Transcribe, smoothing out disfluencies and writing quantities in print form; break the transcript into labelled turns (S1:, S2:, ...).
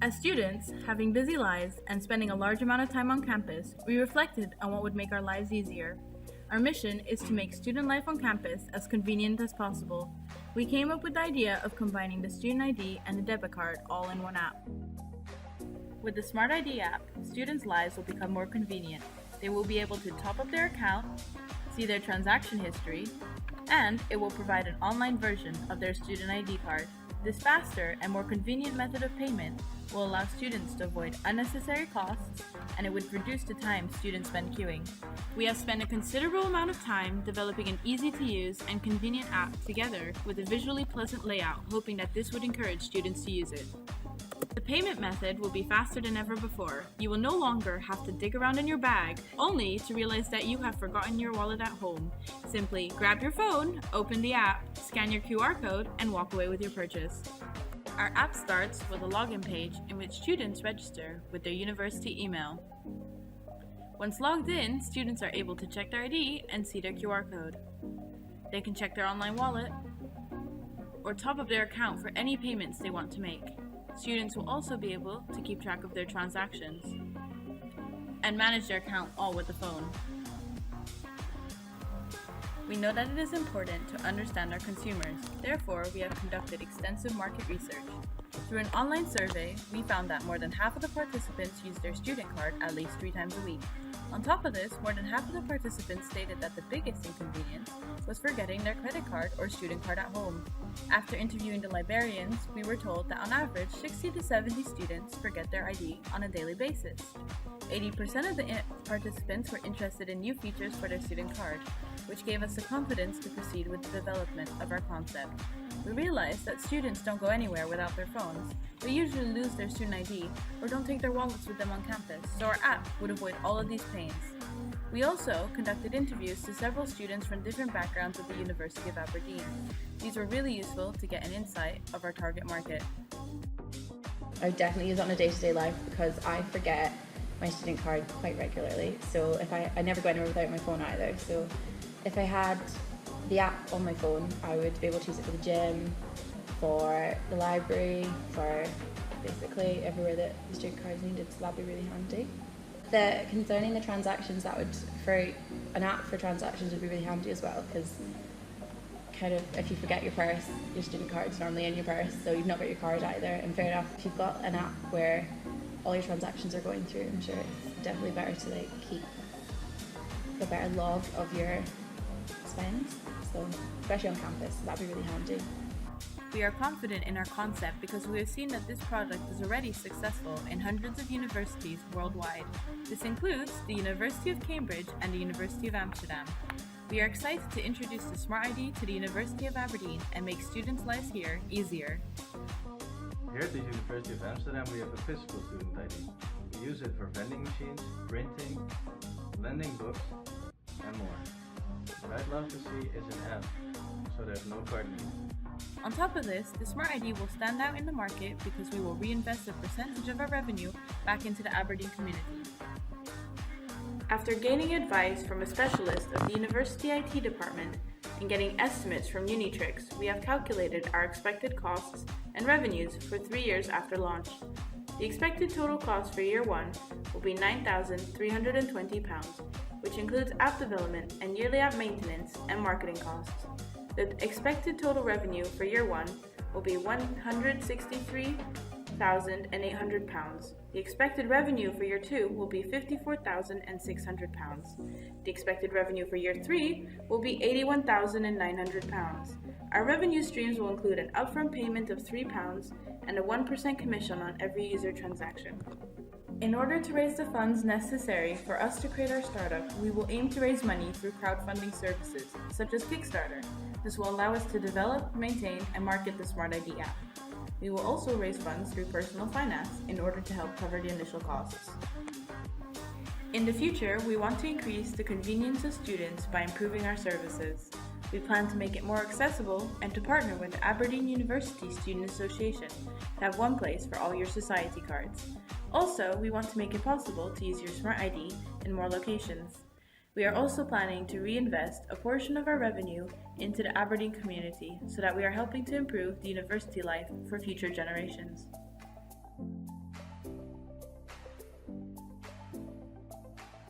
S1: As students, having busy lives and spending a large amount of time on campus, we reflected on what would make our lives easier. Our mission is to make student life on campus as convenient as possible. We came up with the idea of combining the student ID and the debit card all in one app. With the Smart ID app, students' lives will become more convenient. They will be able to top up their account, see their transaction history, and it will provide an online version of their student ID card. This faster and more convenient method of payment will allow students to avoid unnecessary costs, and it would reduce the time students spend queuing. We have spent a considerable amount of time developing an easy-to-use and convenient app together with a visually pleasant layout, hoping that this would encourage students to use it. The payment method will be faster than ever before. You will no longer have to dig around in your bag, only to realize that you have forgotten your wallet at home. Simply grab your phone, open the app, scan your QR code, and walk away with your purchase. Our app starts with a login page in which students register with their university email. Once logged in, students are able to check their ID and see their QR code. They can check their online wallet or top up their account for any payments they want to make. Students will also be able to keep track of their transactions and manage their account all with the phone. We know that it is important to understand our consumers. Therefore, we have conducted extensive market research. Through an online survey, we found that more than half of the participants use their student card at least 3 times a week. On top of this, more than half of the participants stated that the biggest inconvenience was forgetting their credit card or student card at home. After interviewing the librarians, we were told that on average, 60 to 70 students forget their ID on a daily basis. 80% of the participants were interested in new features for their student card, which gave us the confidence to proceed with the development of our concept. We realized that students don't go anywhere without their phones. They usually lose their student ID or don't take their wallets with them on campus, so our app would avoid all of these pains. We also conducted interviews to several students from different backgrounds at the University of Aberdeen. These were really useful to get an insight of our target market.
S2: I would definitely use it on a day-to-day life because I forget my student card quite regularly. So if I never go anywhere without my phone either. So if I had the app on my phone, I would be able to use it for the gym, for the library, for basically everywhere that the student card is needed, so that'd be really handy. Concerning the transactions, for an app for transactions would be really handy as well, because kind of if you forget your purse, your student card's normally in your purse, so you've not got your card either. And fair enough, if you've got an app where all your transactions are going through, I'm sure it's definitely better to keep a better log of your spends. So especially on campus, that'd be really handy.
S1: We are confident in our concept because we have seen that this product is already successful in hundreds of universities worldwide. This includes the University of Cambridge and the University of Amsterdam. We are excited to introduce the Smart ID to the University of Aberdeen and make students' lives here easier.
S3: Here at the University of Amsterdam we have a physical student ID. We use it for vending machines, printing, lending books, and more. What I'd love to see is an app, so there's no card needed.
S1: On top of this, the Smart ID will stand out in the market because we will reinvest a percentage of our revenue back into the Aberdeen community. After gaining advice from a specialist of the University IT department and getting estimates from Unitrix, we have calculated our expected costs and revenues for 3 years after launch. The expected total cost for year 1 will be £9,320, which includes app development and yearly app maintenance and marketing costs. The expected total revenue for year 1 will be £163,800. The expected revenue for year 2 will be £54,600. The expected revenue for year 3 will be £81,900. Our revenue streams will include an upfront payment of £3 and a 1% commission on every user transaction. In order to raise the funds necessary for us to create our startup, we will aim to raise money through crowdfunding services, such as Kickstarter. This will allow us to develop, maintain, and market the Smart ID app. We will also raise funds through personal finance in order to help cover the initial costs. In the future, we want to increase the convenience of students by improving our services. We plan to make it more accessible and to partner with the Aberdeen University Student Association to have one place for all your society cards. Also, we want to make it possible to use your Smart ID in more locations. We are also planning to reinvest a portion of our revenue into the Aberdeen community so that we are helping to improve the university life for future generations.